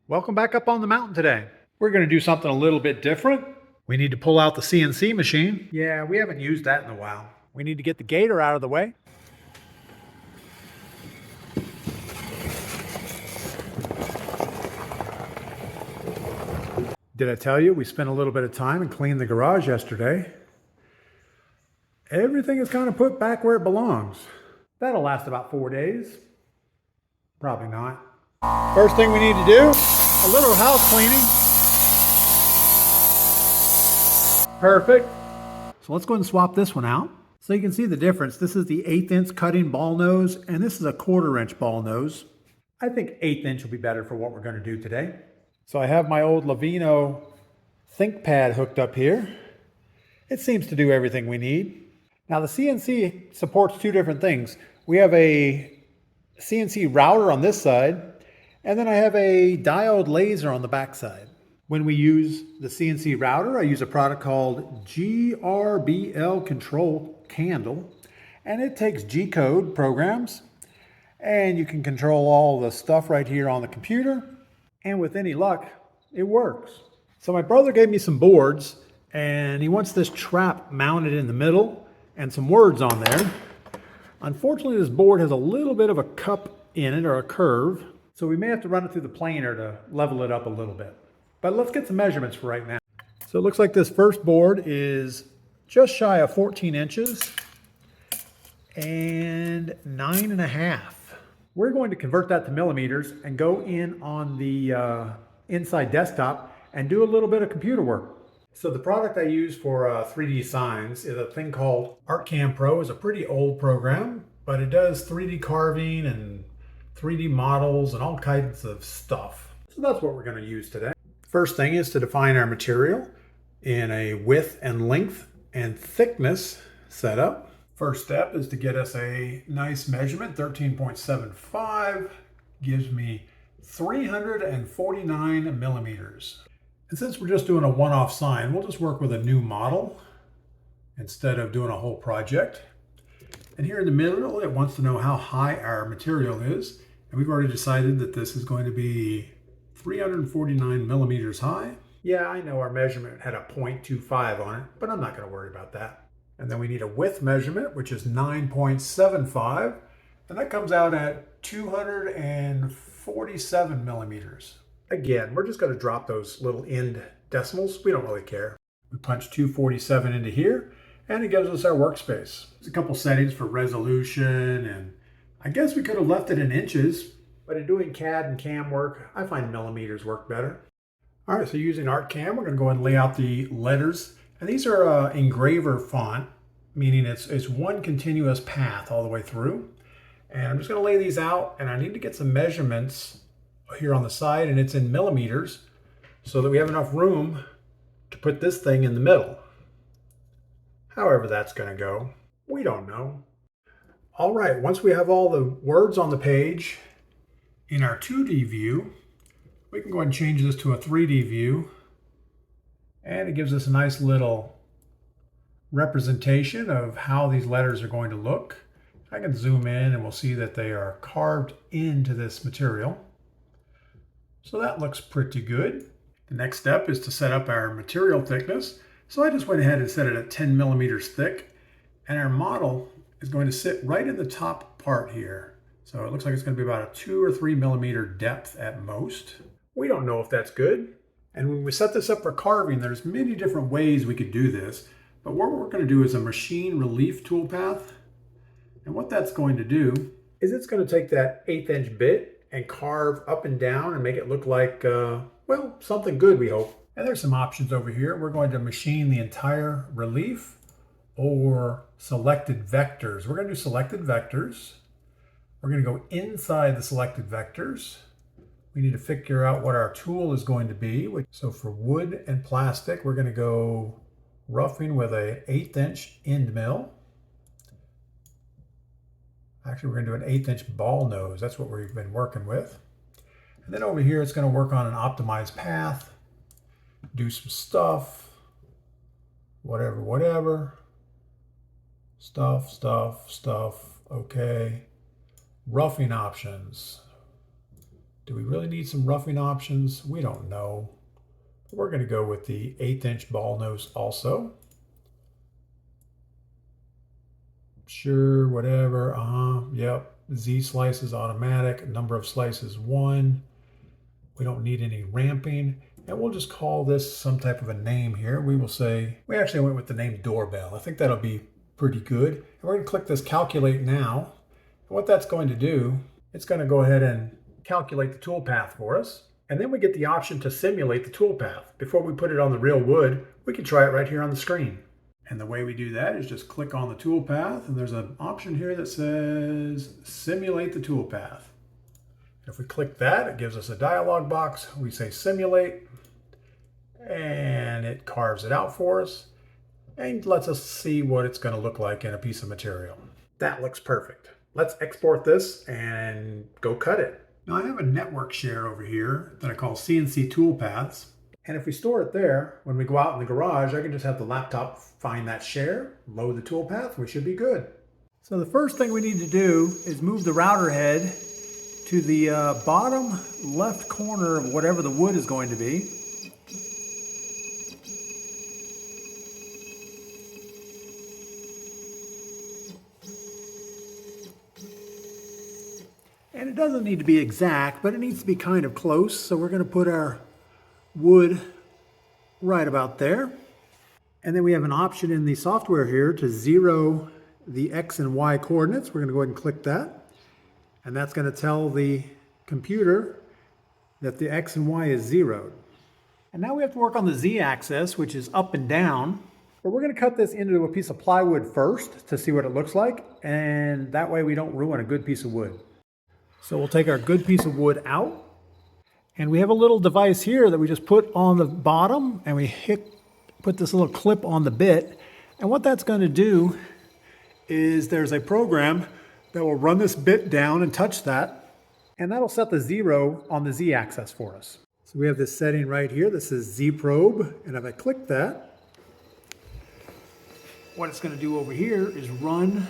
Welcome back up on the mountain today. We're going to do something a little bit different. We need to pull out the CNC machine. Yeah, we haven't used that in a while. We need to get the gator out of the way. Did I tell you we spent a little bit of time and cleaned the garage yesterday? Everything is kind of put back where it belongs. That'll last about 4 days. Probably not. First thing we need to do, a little house cleaning. Perfect. So let's go ahead and swap this one out. So you can see the difference. This is the 1/8 inch cutting ball nose, and this is a 1/4 inch ball nose. I think 1/8 inch will be better for what we're going to do today. So I have my old Lavino ThinkPad hooked up here. It seems to do everything we need. Now the CNC supports two different things. We have a CNC router on this side, and then I have a diode laser on the back side. When we use the CNC router, I use a product called GRBL Control Candle, and it takes G-code programs, and you can control all the stuff right here on the computer, and with any luck, it works. So my brother gave me some boards, and he wants this trap mounted in the middle and some words on there. Unfortunately, this board has a little bit of a cup in it, or a curve, so we may have to run it through the planer to level it up a little bit. But let's get some measurements for right now. So it looks like this first board is just shy of 14 inches and 9.5. We're going to convert that to millimeters and go in on the inside desktop and do a little bit of computer work. So the product I use for 3D signs is a thing called ArtCam Pro. It's a pretty old program, but it does 3D carving and 3D models and all kinds of stuff. So that's what we're going to use today. First thing is to define our material in a width and length and thickness setup. First step is to get us a nice measurement. 13.75 gives me 349 millimeters. And since we're just doing a one-off sign, we'll just work with a new model instead of doing a whole project. And here in the middle, it wants to know how high our material is. And we've already decided that this is going to be 349 millimeters high. Yeah, I know our measurement had a 0.25 on it, but I'm not going to worry about that. And then we need a width measurement, which is 9.75. And that comes out at 247 millimeters. Again, we're just going to drop those little end decimals. We don't really care. We punch 247 into here, and it gives us our workspace. There's a couple settings for resolution, and I guess we could have left it in inches, but in doing CAD and CAM work, I find millimeters work better. All right, so using ArtCam, we're going to go ahead and lay out the letters. And these are engraver font, meaning it's one continuous path all the way through. And I'm just going to lay these out, and I need to get some measurements here on the side, and it's in millimeters so that we have enough room to put this thing in the middle. However that's going to go, we don't know. All right, once we have all the words on the page in our 2D view, we can go ahead and change this to a 3D view, and it gives us a nice little representation of how these letters are going to look. I can zoom in and we'll see that they are carved into this material. So that looks pretty good. The next step is to set up our material thickness. So I just went ahead and set it at 10 millimeters thick, and our model is going to sit right in the top part here. So it looks like it's going to be about a 2 or 3 millimeter depth at most. We don't know if that's good. And when we set this up for carving, there's many different ways we could do this. But what we're going to do is a machine relief toolpath. And what that's going to do is it's going to take that 1/8 inch bit and carve up and down and make it look like, well, something good, we hope. And there's some options over here. We're going to machine the entire relief or selected vectors. We're going to do selected vectors. We're going to go inside the selected vectors. We need to figure out what our tool is going to be. So for wood and plastic, we're going to go roughing with a 1/8 inch end mill. Actually, we're going to do an 1/8 inch ball nose. That's what we've been working with. And then over here, it's going to work on an optimized path, do some stuff, whatever. Stuff. Okay. Roughing options. Do we really need some roughing options? We don't know. But we're going to go with the 1/8" ball nose also. Sure, whatever. Yep. Z slices automatic. Number of slices 1. We don't need any ramping. And we'll just call this some type of a name here. We will say, we actually went with the name doorbell. I think that'll be pretty good. And we're going to click this calculate now. And what that's going to do, it's going to go ahead and calculate the toolpath for us. And then we get the option to simulate the toolpath. Before we put it on the real wood, we can try it right here on the screen. And the way we do that is just click on the toolpath, and there's an option here that says simulate the toolpath. If we click that, it gives us a dialog box. We say simulate, and it carves it out for us and lets us see what it's going to look like in a piece of material. That looks perfect. Let's export this and go cut it. Now I have a network share over here that I call CNC Toolpaths. And if we store it there, when we go out in the garage, I can just have the laptop find that share, load the toolpath, we should be good. So the first thing we need to do is move the router head to the bottom left corner of whatever the wood is going to be. And it doesn't need to be exact, but it needs to be kind of close. So we're going to put our wood right about there. And then we have an option in the software here to zero the X and Y coordinates. We're going to go ahead and click that. And that's going to tell the computer that the X and Y is zeroed. And now we have to work on the Z axis, which is up and down. But we're going to cut this into a piece of plywood first to see what it looks like. And that way we don't ruin a good piece of wood. So we'll take our good piece of wood out. And we have a little device here that we just put on the bottom, and we put this little clip on the bit. And what that's going to do is there's a program that will run this bit down and touch that, and that'll set the 0 on the Z axis for us. So we have this setting right here. This is Z probe, and if I click that, what it's going to do over here is run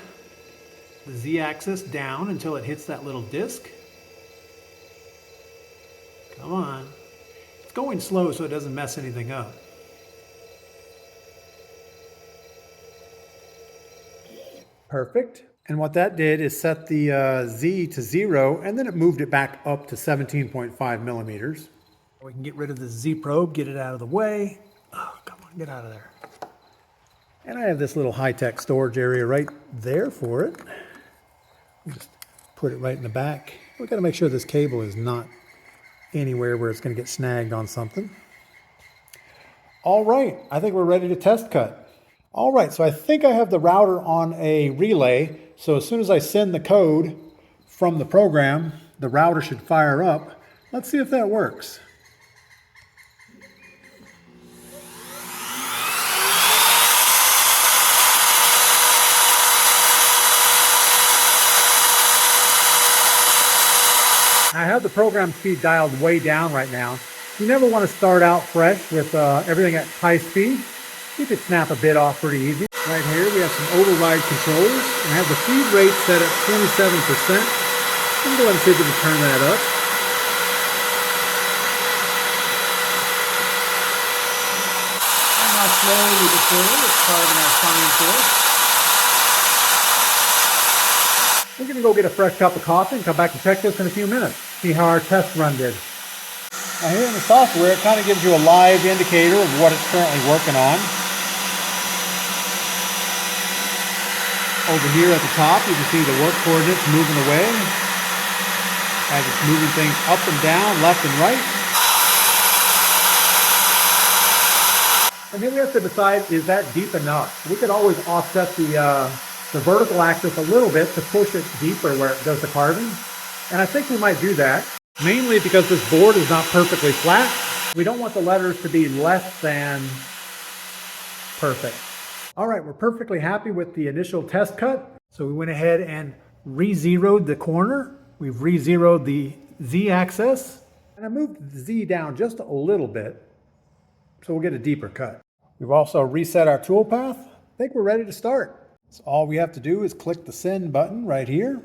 the Z axis down until it hits that little disc. Come on. It's going slow so it doesn't mess anything up. Perfect. And what that did is set the Z to 0, and then it moved it back up to 17.5 millimeters. We can get rid of the Z probe, get it out of the way. Oh, come on, get out of there. And I have this little high-tech storage area right there for it. Just put it right in the back. We've got to make sure this cable is not anywhere where it's going to get snagged on something. All right, I think we're ready to test cut. All right, so I think I have the router on a relay. So as soon as I send the code from the program, the router should fire up. Let's see if that works. I have the program speed dialed way down right now. You never want to start out fresh with everything at high speed. You could snap a bit off pretty easy. Right here we have some override controls. And I have the feed rate set at 27%. I'm going to go ahead and see if we can turn that up. And how slowly the forward is carving our fine for us. We're going to go get a fresh cup of coffee and come back and check this in a few minutes. See how our test run did. Now here in the software, it kind of gives you a live indicator of what it's currently working on. Over here at the top, you can see the work coordinates moving away as it's moving things up and down, left and right. And then we have to decide, is that deep enough? We could always offset the vertical axis a little bit to push it deeper where it does the carving. And I think we might do that, mainly because this board is not perfectly flat. We don't want the letters to be less than perfect. All right, we're perfectly happy with the initial test cut. So we went ahead and re-zeroed the corner. We've re-zeroed the Z axis. And I moved the Z down just a little bit, so we'll get a deeper cut. We've also reset our toolpath. I think we're ready to start. So all we have to do is click the send button right here.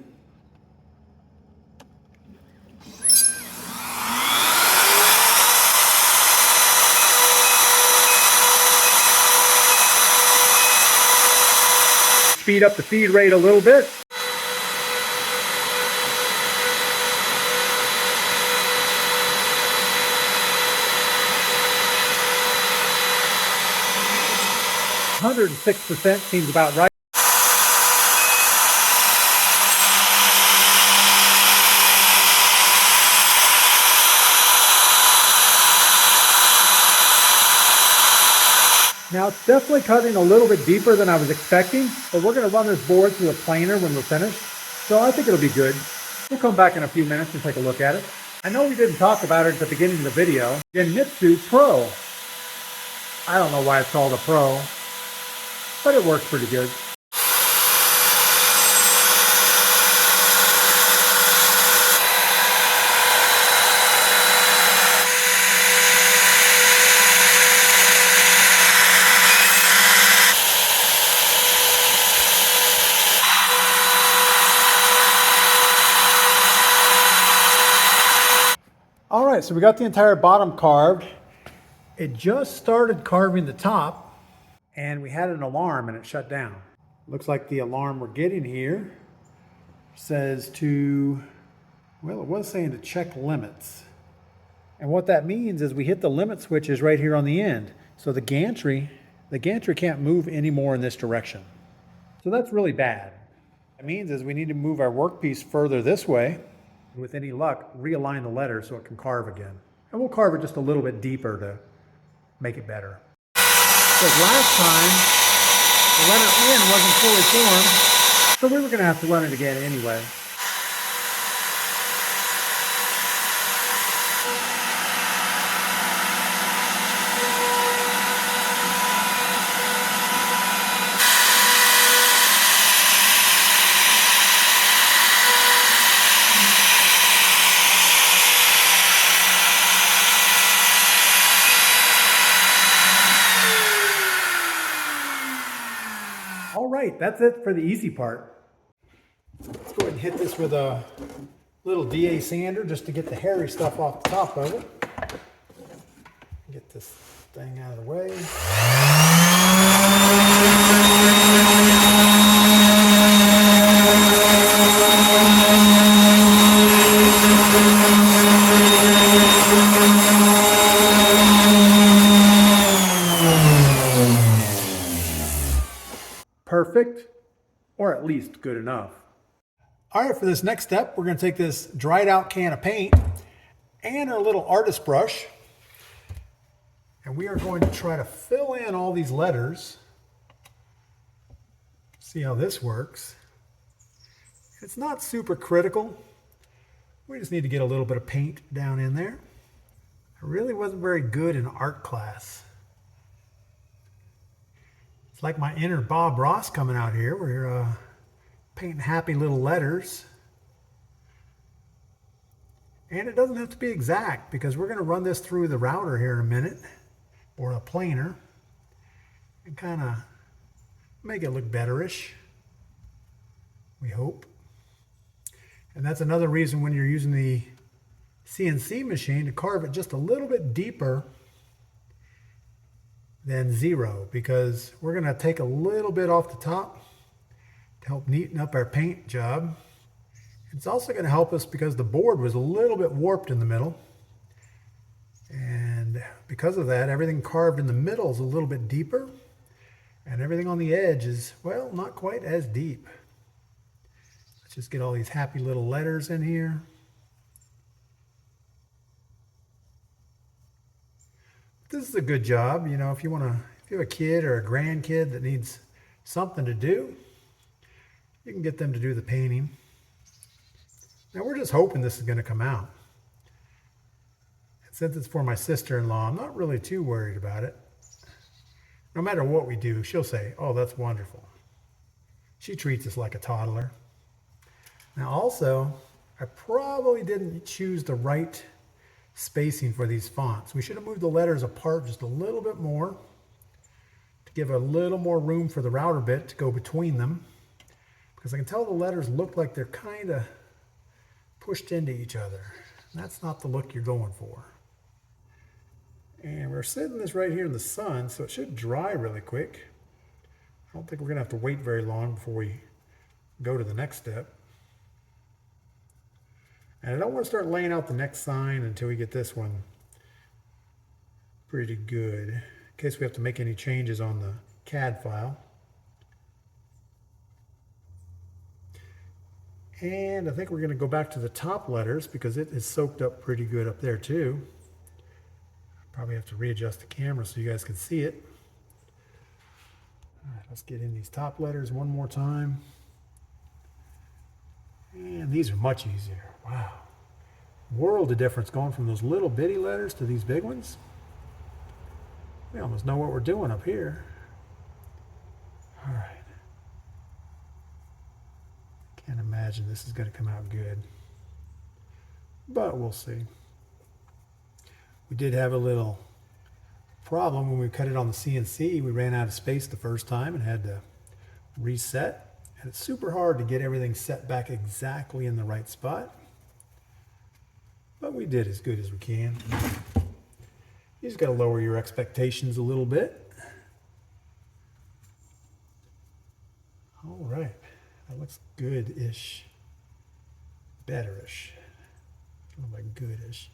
speed up the feed rate a little bit. %106% seems about right. Now it's definitely cutting a little bit deeper than I was expecting, but we're going to run this board through a planer when we're finished, so I think it'll be good. We'll come back in a few minutes and take a look at it. I know we didn't talk about it at the beginning of the video. Genmitsu Pro. I don't know why it's called a Pro, but it works pretty good. All right, so we got the entire bottom carved. It just started carving the top, and we had an alarm and it shut down. Looks like the alarm we're getting here says to, well, it was saying to check limits. And what that means is we hit the limit switches right here on the end. So the gantry can't move anymore in this direction. So that's really bad. What that means is we need to move our workpiece further this way. With any luck, realign the letter so it can carve again. And we'll carve it just a little bit deeper to make it better. Because last time, the letter N wasn't fully formed, so we were going to have to run it again anyway. All right, that's it for the easy part. Let's go ahead and hit this with a little DA sander just to get the hairy stuff off the top of it. Get this thing out of the way. Perfect, or at least good enough. All right, for this next step, we're going to take this dried out can of paint and our little artist brush, and we are going to try to fill in all these letters. See how this works. It's not super critical. We just need to get a little bit of paint down in there. I really wasn't very good in art class. It's like my inner Bob Ross coming out here. We're painting happy little letters. And it doesn't have to be exact because we're going to run this through the router here in a minute, or a planer, and kind of make it look betterish, we hope. And that's another reason when you're using the CNC machine to carve it just a little bit deeper than 0, because we're going to take a little bit off the top to help neaten up our paint job. It's also going to help us because the board was a little bit warped in the middle, and because of that, everything carved in the middle is a little bit deeper, and everything on the edge is, well, not quite as deep. Let's just get all these happy little letters in here. This is a good job, you know, if you have a kid or a grandkid that needs something to do, you can get them to do the painting. Now we're just hoping this is going to come out. And since it's for my sister-in-law, I'm not really too worried about it. No matter what we do, she'll say, "Oh, that's wonderful." She treats us like a toddler. Now also, I probably didn't choose the right spacing for these fonts. We should have moved the letters apart just a little bit more to give a little more room for the router bit to go between them, because I can tell the letters look like they're kind of pushed into each other. That's not the look you're going for. And we're sitting this right here in the sun, so it should dry really quick. I don't think we're going to have to wait very long before we go to the next step. And I don't want to start laying out the next sign until we get this one pretty good, in case we have to make any changes on the CAD file. And I think we're going to go back to the top letters because it is soaked up pretty good up there too. Probably have to readjust the camera so you guys can see it. All right, let's get in these top letters one more time. And these are much easier. Wow. World of difference going from those little bitty letters to these big ones. We almost know what we're doing up here. All right. Can't imagine this is going to come out good. But we'll see. We did have a little problem when we cut it on the CNC. We ran out of space the first time and had to reset. And it's super hard to get everything set back exactly in the right spot. But we did as good as we can. You just got to lower your expectations a little bit. All right. That looks good-ish. Better-ish. I don't know about good-ish.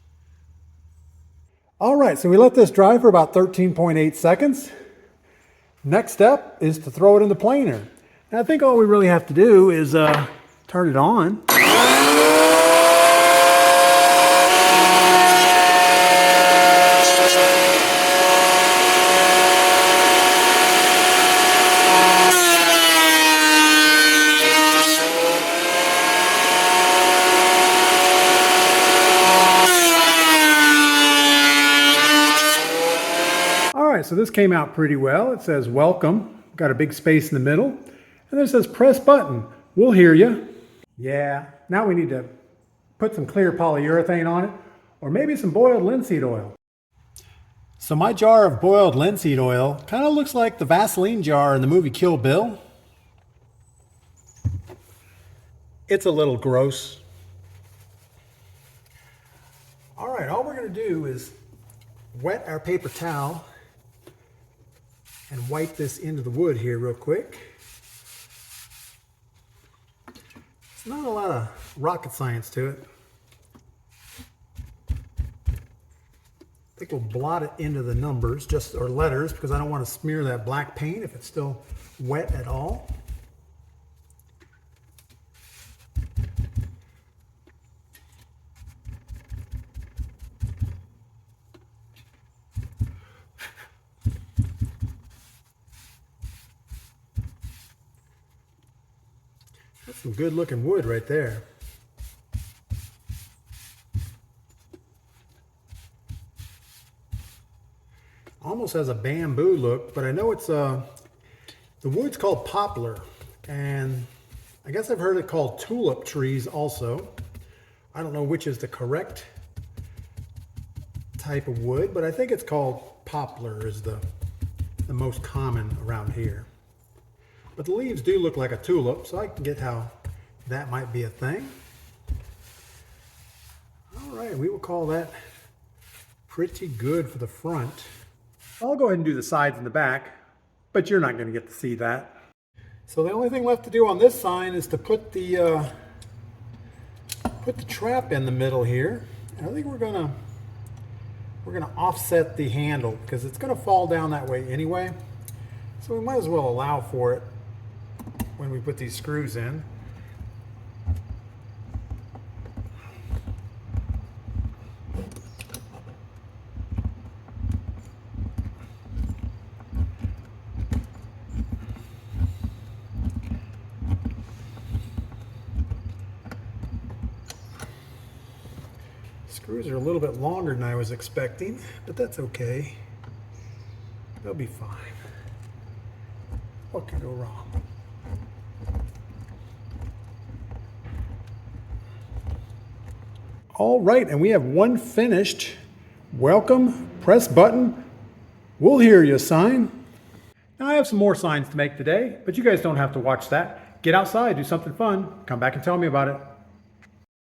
All right, so we let this dry for about 13.8 seconds. Next step is to throw it in the planer. Now I think all we really have to do is turn it on. So this came out pretty well. It says welcome, got a big space in the middle, and then it says press button, we'll hear you. Yeah, now we need to put some clear polyurethane on it, or maybe some boiled linseed oil. So my jar of boiled linseed oil kind of looks like the Vaseline jar in the movie Kill Bill. It's a little gross. All right, all we're going to do is wet our paper towel and wipe this into the wood here real quick. It's not a lot of rocket science to it. I think we'll blot it into the numbers, or letters, because I don't want to smear that black paint if it's still wet at all. That's some good looking wood right there. Almost has a bamboo look, but I know it's the wood's called poplar, and I guess I've heard it called tulip trees also. I don't know which is the correct type of wood, but I think it's called poplar is the most common around here. But the leaves do look like a tulip, so I can get how that might be a thing. All right, we will call that pretty good for the front. I'll go ahead and do the sides and the back, but you're not going to get to see that. So the only thing left to do on this sign is to put the trap in the middle here. And I think we're gonna offset the handle because it's going to fall down that way anyway. So we might as well allow for it when we put these screws in. Screws are a little bit longer than I was expecting, but that's okay. They'll be fine. What can go wrong? All right, and we have one finished welcome, press button, we'll hear you sign. Now I have some more signs to make today, but you guys don't have to watch that. Get outside, do something fun, come back and tell me about it.